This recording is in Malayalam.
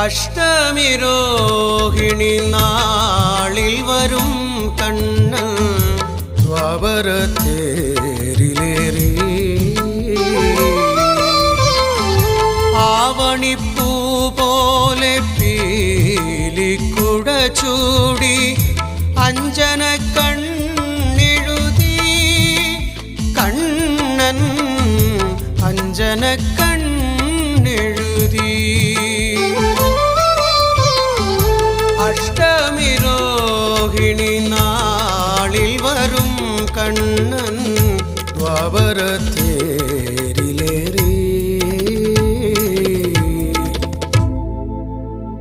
അഷ്ടമി രോഹിണി നാളിൽ വരും കണ്ണൻ ദ്വാപരത്തേരിലേറി ആവണിപ്പൂ പോലെ പീലിക്കുട ചൂടി അഞ്ജന കണ്ണെഴുതി കണ്ണൻ അഞ്ജന കണ്ണെഴുതി അഷ്ടമി രോഹിണി നാളിൽ വരും കണ്ണൻ ദ്വാപരത്തെ